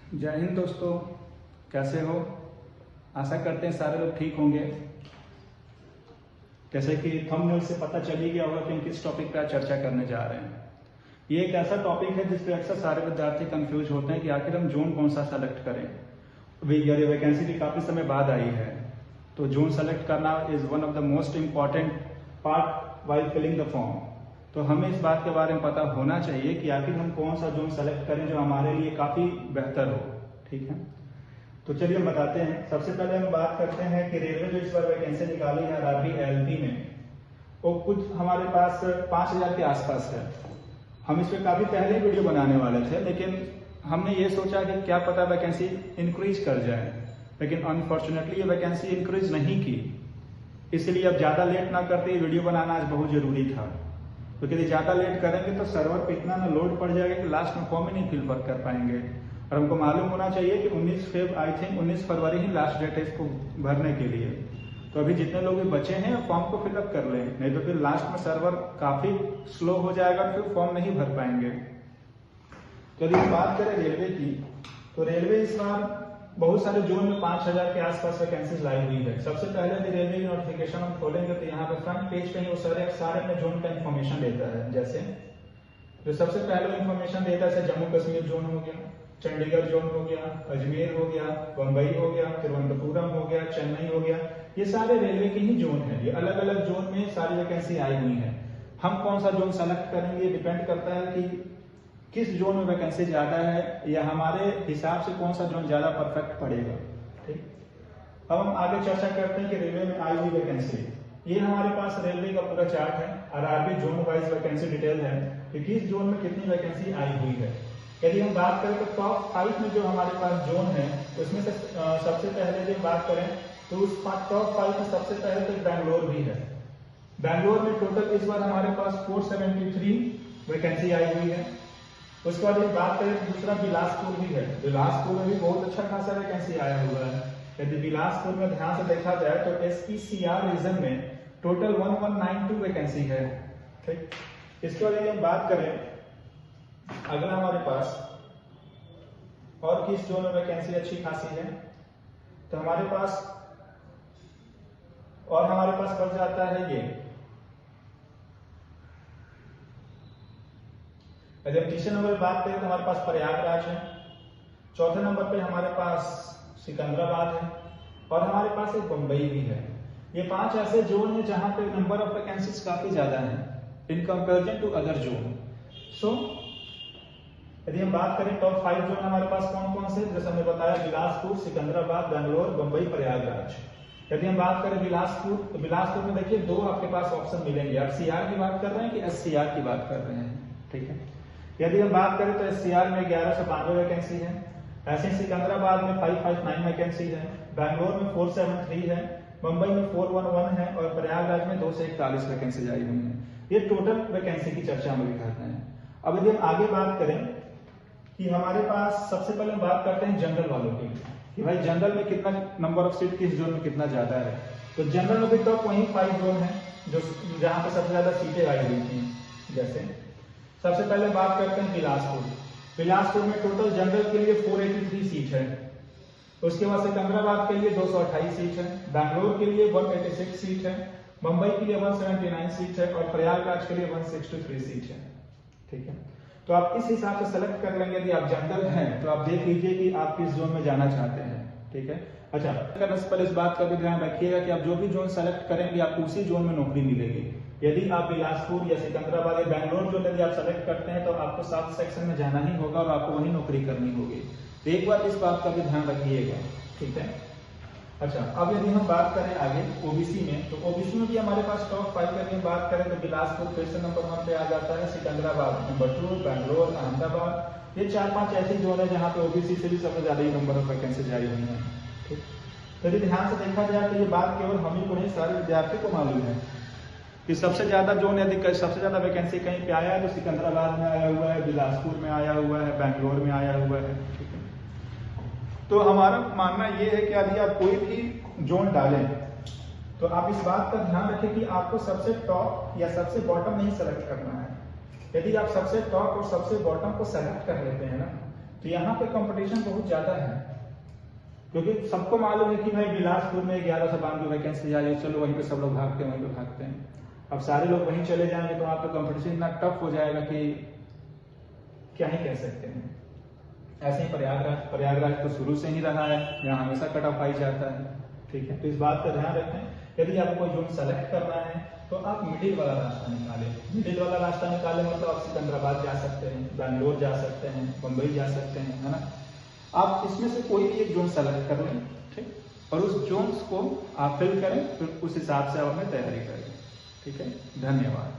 जय हिंद दोस्तों, कैसे हो? आशा करते हैं सारे लोग ठीक होंगे। जैसे कि थंबनेल से पता चल ही गया होगा कि हम किस टॉपिक पर चर्चा करने जा रहे हैं। ये एक ऐसा टॉपिक है जिस पे अक्सर सारे विद्यार्थी कंफ्यूज होते हैं कि आखिर हम जोन कौन सा सेलेक्ट करें। ये वैकेंसी भी काफी समय बाद आई है, तो जोन सेलेक्ट करना is one of the most important part while filling the form. तो हमें इस बात के बारे में पता होना चाहिए कि आखिर हम कौन सा जोन सेलेक्ट करें जो हमारे लिए काफी बेहतर हो। ठीक है, तो चलिए हम बताते हैं। सबसे पहले हम बात करते हैं कि रेलवे जो इस बार वैकेंसी निकाली है आरआरबी एलपी में, वो कुछ हमारे पास 5000 के आसपास है। हम इस पर काफी पहले वीडियो बनाने वाले थे, लेकिन हमने ये सोचा कि क्या पता वैकेंसी इंक्रीज कर जाए, लेकिन अनफॉर्चुनेटली ये वैकेंसी इंक्रीज नहीं की। इसलिए अब ज्यादा लेट ना करते वीडियो बनाना आज बहुत जरूरी था, क्योंकि यदि ज्यादा लेट करेंगे तो सर्वर पे इतना ना लोड पड़ जाएगा कि लास्ट में फॉर्म ही नहीं फिल कर पाएंगे। और हमको मालूम होना चाहिए कि 19 फरवरी ही लास्ट डेट है इसको भरने के लिए। तो अभी जितने लोग भी बचे हैं फॉर्म को फिलअप कर लें, नहीं तो फिर लास्ट में सर्वर काफी स्लो हो जाएगा, फिर फॉर्म नहीं भर पाएंगे। तो यदि बात करें रेलवे की, तो रेलवे इस बार बहुत सारे जोन में 5000 के आसपास वैकेंसीज लाई हुई है। सबसे पहले यदि रेलवे की नोटिफिकेशन हम खोलेंगे तो यहाँ पे फ्रंट पेज पे ही वो सारे अपने जोन का इन्फॉर्मेशन देता है। जैसे जो सबसे पहले इन्फॉर्मेशन देता है, जैसे जम्मू कश्मीर जोन हो गया, चंडीगढ़ जोन हो गया, अजमेर हो गया, बम्बई हो गया, तिरुवनंतपुरम हो गया, चेन्नई हो गया। ये सारे रेलवे के ही जोन है। ये अलग अलग जोन में सारी वैकेंसी आई हुई है। हम कौन सा जोन सेलेक्ट करेंगे डिपेंड करता है कि किस जोन में वैकेंसी ज्यादा है, या हमारे हिसाब से कौन सा जोन ज्यादा परफेक्ट पड़ेगा। ठीक, अब हम आगे चर्चा करते हैं कि रेलवे में आई हुई वैकेंसी। ये हमारे पास रेलवे का पूरा चार्ट है, RRB zone wise vacancy detail है कि किस जोन में कितनी वैकेंसी आई हुई है। यदि हम बात करें तो टॉप 5 में जो हमारे पास जोन है, उसमें से सबसे पहले यदि बात करें तो उस टॉप 5 में सबसे पहले तो बैंगलोर भी है। बैंगलोर में टोटल इस बार हमारे पास 473 वैकेंसी आई हुई है। उसके बाद यदि बात करें तो दूसरा बिलासपुर भी है। बिलासपुर में भी बहुत अच्छा खासा वैकेंसी आया हुआ है। यदि बिलासपुर में ध्यान से देखा जाए तो SECR रीजन में टोटल 1192 वैकेंसी है। ठीक, इसके बाद यदि हम बात करें अगला हमारे पास और किस जोन में वैकेंसी अच्छी खासी है, तो हमारे पास बढ़ जाता है ये। यदि हम तीसरे नंबर पर बात करें तो हमारे पास प्रयागराज है। चौथे नंबर पे हमारे पास सिकंदराबाद है, और हमारे पास एक बम्बई भी है। ये 5 ऐसे जोन है जहां पे नंबर ऑफ वैकेंसीज काफी ज्यादा है in comparison to other zone. So यदि हम बात करें टॉप 5 जोन हमारे पास कौन कौन से, जैसे हमने बताया बिलासपुर, सिकंदराबाद, बेंगलोर, बम्बई, प्रयागराज। यदि हम बात करें बिलासपुर, तो बिलासपुर में देखिए 2 आपके पास ऑप्शन मिलेंगे। आप CR की बात कर रहे हैं कि SCR की बात कर रहे हैं। ठीक है, यदि हम बात करें तो SCR में 1192 वैकेंसी है। ऐसे सिकंदराबाद में 559 वैकेंसी है, बैंगलोर में 473 है, मुंबई में 411 है, और प्रयागराज में 241 वैकेंसी आई हुई है। ये टोटल वैकेंसी की चर्चा हम भी करते हैं। अब यदि हम आगे बात करें कि हमारे पास सबसे पहले हम बात करते हैं जनरल वालों की, कि भाई जनरल में कितना नंबर ऑफ सीट किस जोन में कितना ज्यादा है। तो जनरल में भी टॉप वही 5 जोन है जो जहां पे सबसे ज्यादा सीटें आई हुई थी। जैसे सबसे पहले बात करते हैं बिलासपुर। बिलासपुर में टोटल जनरल के लिए 483 सीट है। उसके बाद सिकंदराबाद के लिए 228 सीट है, बैंगलोर के लिए 186 सीट है, मुंबई के लिए 179 सीट है, और प्रयागराज के लिए 163 सीट है। ठीक है, तो आप इस हिसाब से सेलेक्ट कर लेंगे। यदि आप जनरल हैं तो आप देख लीजिए कि आप किस जोन में जाना चाहते हैं। ठीक है, अच्छा, करने से पहले इस बात का भी ध्यान रखिएगा कि आप जो भी जोन सेलेक्ट करेंगे आपको उसी जोन में नौकरी मिलेगी। यदि आप बिलासपुर या सिकंदराबाद या बैंगलोर जोन यदि आप सेलेक्ट करते हैं तो आपको 7 सेक्शन में जाना ही होगा और आपको वही नौकरी करनी होगी। तो एक बार इस बात का भी ध्यान रखिएगा। ठीक है, अच्छा, अब यदि हम बात करें आगे ओबीसी में, तो ओबीसी में भी हमारे पास टॉप 5 यदि हम बात करें तो बिलासपुर फिर से नंबर 1 पे आ जाता है, सिकंदराबाद नंबर 2, बैंगलोर, अहमदाबाद। ये 4-5 ऐसी जोन है जहां पे ओबीसी से भी सबसे ज्यादा ही नंबर ऑफ वैकेंसी जारी हुई है। ठीक, तो यदि ध्यान से देखा जाए तो ये बात केवल हम ही को नहीं, सारे विद्यार्थी को मालूम है कि सबसे ज्यादा जोन यदि सबसे ज्यादा वैकेंसी कहीं पे आया है तो सिकंदराबाद में आया हुआ है, बिलासपुर में आया हुआ है, बैंगलोर में आया हुआ है। तो हमारा मानना यह है कि यदि आप कोई भी जोन डालें तो आप इस बात का ध्यान रखें कि आपको सबसे टॉप या सबसे बॉटम नहीं सेलेक्ट करना है। यदि आप सबसे टॉप और सबसे बॉटम को सेलेक्ट कर लेते हैं ना, तो यहाँ पे कंपटीशन बहुत ज्यादा है, क्योंकि सबको मालूम है कि भाई बिलासपुर में 1192 वैकेंसी आ रही है, चलो वहीं पे सब लोग भागते हैं, वहीं पे भागते हैं। अब सारे लोग वहीं चले जाएंगे तो वहाँ पे कंपटीशन इतना टफ हो जाएगा कि क्या ही कह सकते हैं। ऐसे ही प्रयागराज तो शुरू से ही रहा है, यहाँ हमेशा कट ऑफ आई जाता है। ठीक है, तो इस बात का ध्यान रखें। यदि आपको जोन सेलेक्ट करना है तो आप मिडिल वाला रास्ता निकालें। मिडिल वाला रास्ता निकालें मतलब आप सिकंदराबाद जा सकते हैं, बैंगलोर जा सकते हैं, मुंबई जा सकते हैं, है ना। आप इसमें से कोई भी एक जोन सेलेक्ट कर लें, ठीक, और उस जोन्स को आप फिल करें, फिर उस हिसाब से आप अपनी तैयारी करें। ठीक है, धन्यवाद।